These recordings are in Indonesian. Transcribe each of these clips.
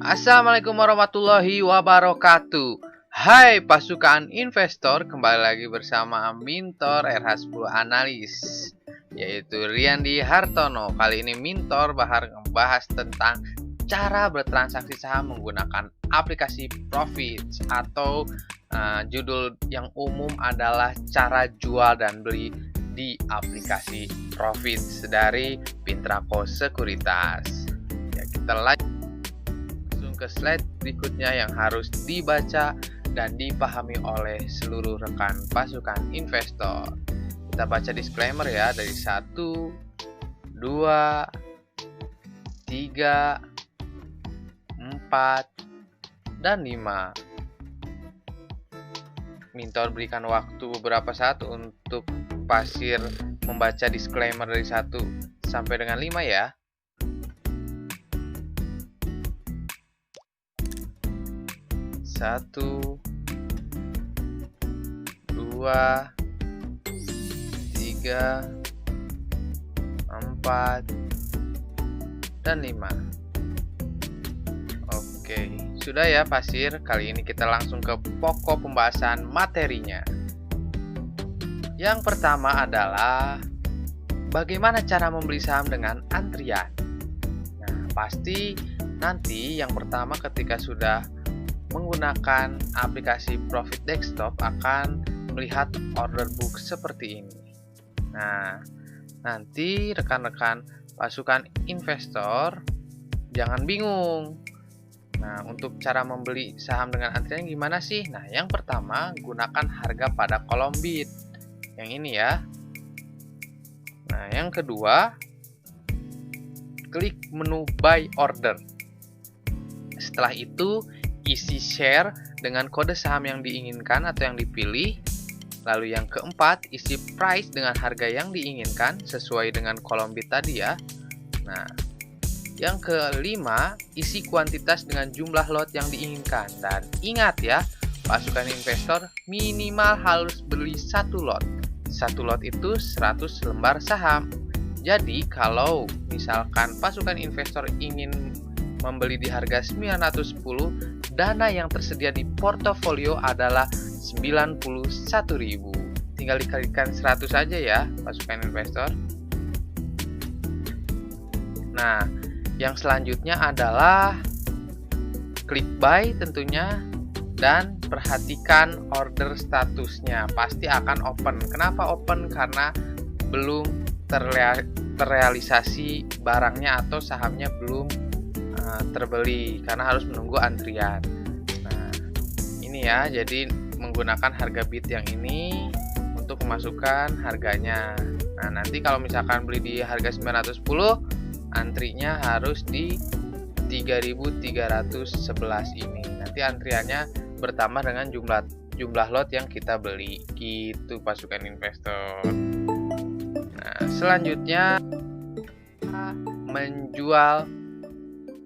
Assalamualaikum warahmatullahi wabarakatuh. Hai pasukan investor, kembali lagi bersama Mintor RH10 Analis, yaitu Riyandi Hartono. Kali ini Mintor bakal membahas tentang cara bertransaksi saham menggunakan aplikasi Profits, atau judul yang umum adalah cara jual dan beli di aplikasi Profits dari Pintraco Sekuritas. Ya, kita lanjut ke slide berikutnya yang harus dibaca dan dipahami oleh seluruh rekan pasukan investor. Kita baca disclaimer ya, dari 1, 2, 3, 4, dan 5. Mintor berikan waktu beberapa saat untuk pasir membaca disclaimer dari 1 sampai dengan 5 ya. 1, 2, 3, 4, dan 5. Oke, sudah ya pasir. Kali ini kita langsung ke pokok pembahasan materinya. Yang pertama adalah bagaimana cara membeli saham dengan antrian. Nah, pasti nanti yang pertama ketika sudah menggunakan aplikasi Profit Desktop akan melihat order book seperti ini. Nah, nanti rekan-rekan pasukan investor jangan bingung. Nah, untuk cara membeli saham dengan antrian gimana sih? Nah, yang pertama gunakan harga pada kolom bid. Yang ini ya. Nah, yang kedua klik menu buy order. Setelah itu isi share dengan kode saham yang diinginkan atau yang dipilih. Lalu yang keempat, isi price dengan harga yang diinginkan sesuai dengan kolom bid tadi ya. Nah, yang kelima, isi kuantitas dengan jumlah lot yang diinginkan. Dan ingat ya, pasukan investor minimal harus beli 1 lot. 1 lot itu 100 lembar saham. Jadi kalau misalkan pasukan investor ingin membeli di harga 910, dana yang tersedia di portofolio adalah 91.000. Tinggal dikalikan 100 saja ya, pasukan investor. Nah, yang selanjutnya adalah klik buy tentunya, dan perhatikan order statusnya. Pasti akan open. Kenapa open? Karena belum terrealisasi barangnya atau sahamnya belum terbeli, karena harus menunggu antrian. Nah, ini ya, jadi menggunakan harga bid yang ini untuk memasukkan harganya. Nah, nanti kalau misalkan beli di harga 910, antrinya harus di 3.311 ini. Nanti antriannya bertambah dengan jumlah lot yang kita beli. Gitu pasukan investor. Nah, selanjutnya menjual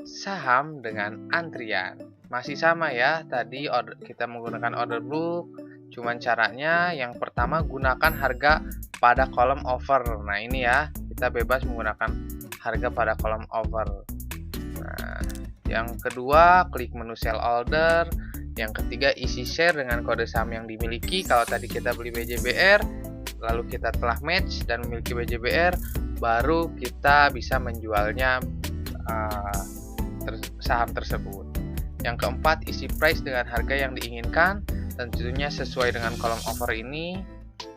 saham dengan antrian. Masih sama ya, tadi kita menggunakan order book, cuman caranya yang pertama gunakan harga pada kolom offer. Nah, ini ya, kita bebas menggunakan harga pada kolom offer. Nah, yang kedua klik menu sell order. Yang ketiga isi share dengan kode saham yang dimiliki. Kalau tadi kita beli BJBR, lalu kita telah match dan memiliki BJBR, baru kita bisa menjualnya saham tersebut. Yang keempat, isi price dengan harga yang diinginkan, tentunya sesuai dengan kolom offer ini.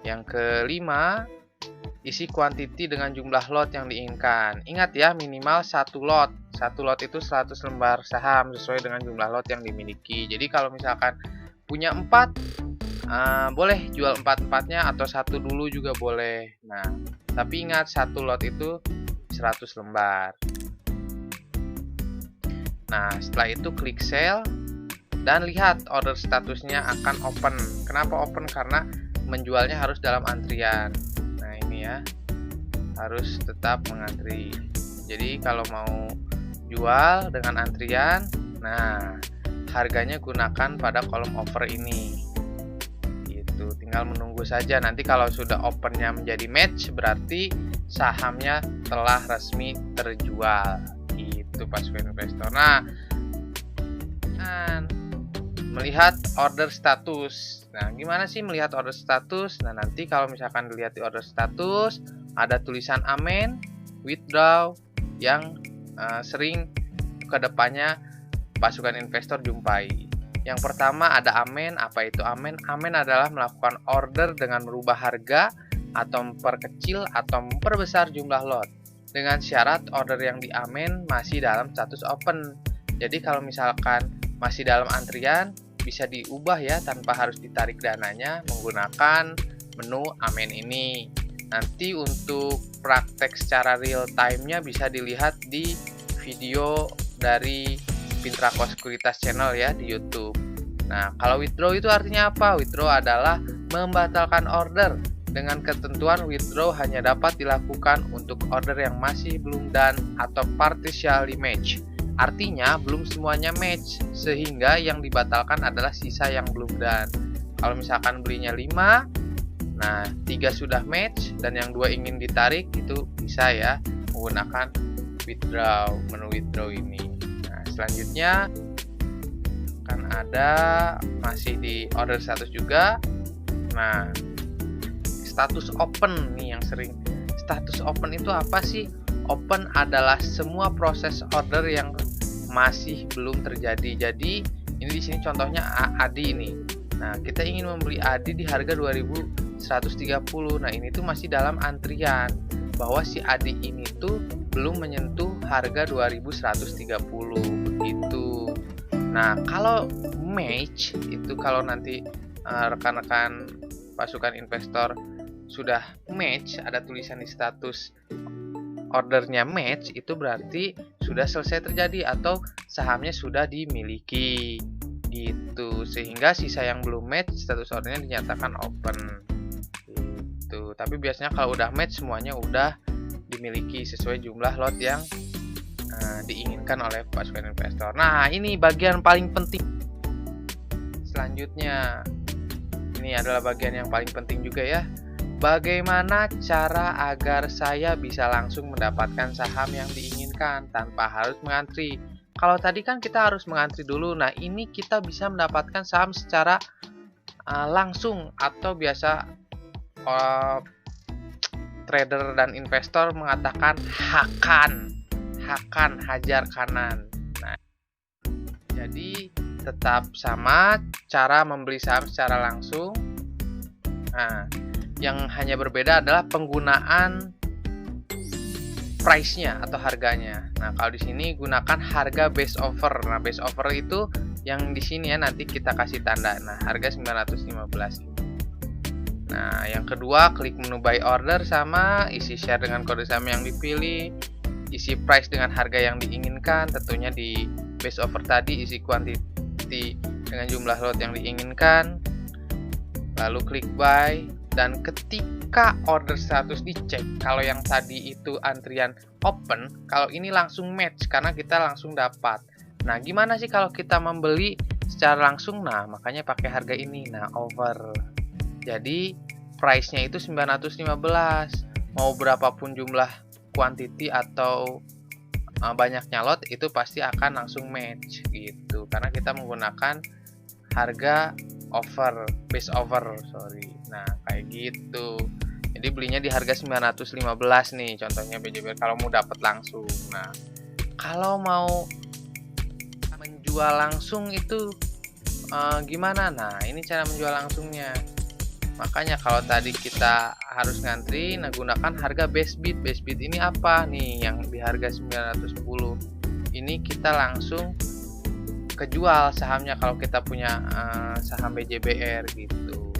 Yang kelima, isi quantity dengan jumlah lot yang diinginkan. Ingat ya, minimal 1 lot. 1 lot itu 100 lembar saham sesuai dengan jumlah lot yang dimiliki. Jadi kalau misalkan punya 4, boleh jual 4-4-nya atau 1 dulu juga boleh. Nah, tapi ingat 1 lot itu 100 lembar. Nah, setelah itu klik sell dan lihat order statusnya akan open. Kenapa open? Karena menjualnya harus dalam antrian. Nah, ini ya, harus tetap mengantri. Jadi kalau mau jual dengan antrian, nah harganya gunakan pada kolom offer ini. Gitu, tinggal menunggu saja. Nanti kalau sudah opennya menjadi match, berarti sahamnya telah resmi terjual. Itu pasukan investor. Nah, melihat order status. Nah, gimana sih melihat order status? Nah, nanti kalau misalkan dilihat di order status, ada tulisan amen, withdraw yang sering kedepannya pasukan investor jumpai. Yang pertama ada amen. Apa itu amen? Amen adalah melakukan order dengan merubah harga atau memperkecil atau memperbesar jumlah lot. Dengan syarat order yang diamen masih dalam status open. Jadi kalau misalkan masih dalam antrian, bisa diubah ya tanpa harus ditarik dananya menggunakan menu amen ini. Nanti untuk praktek secara real time-nya bisa dilihat di video dari Pintrako Sekuritas Channel ya di YouTube. Nah, kalau withdraw itu artinya apa? Withdraw adalah membatalkan order. Dengan ketentuan withdraw hanya dapat dilakukan untuk order yang masih belum done atau partially match. Artinya belum semuanya match, sehingga yang dibatalkan adalah sisa yang belum done. Kalau misalkan belinya 5, nah 3 sudah match dan yang 2 ingin ditarik, itu bisa ya menggunakan withdraw, menu withdraw ini. Nah, selanjutnya akan ada masih di order status juga. Nah, status open nih yang sering. Status open itu apa sih? Open adalah semua proses order yang masih belum terjadi. Jadi ini di sini contohnya ADI ini. Nah, kita ingin membeli ADI di harga 2130. Nah, ini tuh masih dalam antrian bahwa si ADI ini tuh belum menyentuh harga 2130 begitu. Nah, kalau match itu kalau nanti rekan-rekan pasukan investor sudah match, ada tulisan di status ordernya match, itu berarti sudah selesai terjadi atau sahamnya sudah dimiliki gitu. Sehingga sisa yang belum match status ordernya dinyatakan open gitu. Tapi biasanya kalau udah match semuanya udah dimiliki sesuai jumlah lot yang diinginkan oleh pasukan investor. Nah, ini bagian paling penting. Selanjutnya, ini adalah bagian yang paling penting juga ya. Bagaimana cara agar saya bisa langsung mendapatkan saham yang diinginkan tanpa harus mengantri? Kalau tadi kan kita harus mengantri dulu. Nah, ini kita bisa mendapatkan saham secara langsung atau biasa trader dan investor mengatakan hakan, hajar kanan. Nah, jadi tetap sama cara membeli saham secara langsung. Nah, yang hanya berbeda adalah penggunaan price-nya atau harganya. Nah, kalau di sini gunakan harga base offer. Nah, base offer itu yang di sini ya, nanti kita kasih tanda. Nah, harga 915 ini. Nah, yang kedua klik menu buy order sama isi share dengan kode saham yang dipilih, isi price dengan harga yang diinginkan, tentunya di base offer tadi isi quantity dengan jumlah lot yang diinginkan. Lalu klik buy. Dan ketika order status dicek, kalau yang tadi itu antrian open, kalau ini langsung match karena kita langsung dapat. Nah, gimana sih kalau kita membeli secara langsung? Nah, makanya pakai harga ini. Nah, over. Jadi, price-nya itu 915. Mau berapapun jumlah quantity atau banyaknya lot, itu pasti akan langsung match gitu. Karena kita menggunakan harga over, base over, sorry. Nah, kayak gitu. Jadi belinya di harga 915 nih, contohnya BJBR kalau mau dapat langsung. Nah, kalau mau menjual langsung itu gimana? Nah, ini cara menjual langsungnya. Makanya kalau tadi kita harus ngantri, nah gunakan harga base bid. Base bid ini apa nih? Yang di harga 910. Ini kita langsung kejual sahamnya kalau kita punya saham BJBR gitu.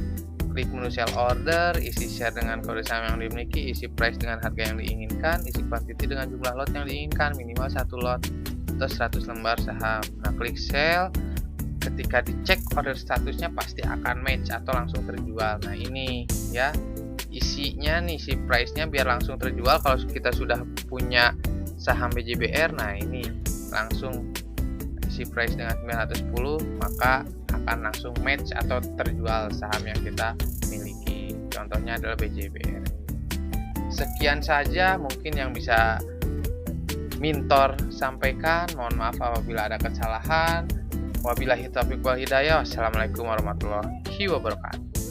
Klik menu sell order, isi share dengan kode saham yang dimiliki, isi price dengan harga yang diinginkan, isi quantity dengan jumlah lot yang diinginkan, minimal 1 lot atau 100 lembar saham. Nah, klik sell. Ketika dicek order statusnya pasti akan match atau langsung terjual. Nah, ini ya isinya nih, si price-nya biar langsung terjual. Kalau kita sudah punya saham BJBR, nah ini langsung isi price dengan 910, maka akan langsung match atau terjual saham yang kita miliki. Contohnya adalah BJBR. Sekian saja mungkin yang bisa Mintor sampaikan. Mohon maaf apabila ada kesalahan. Wabillahi taufiq wal hidayah. Wassalamualaikum warahmatullahi wabarakatuh.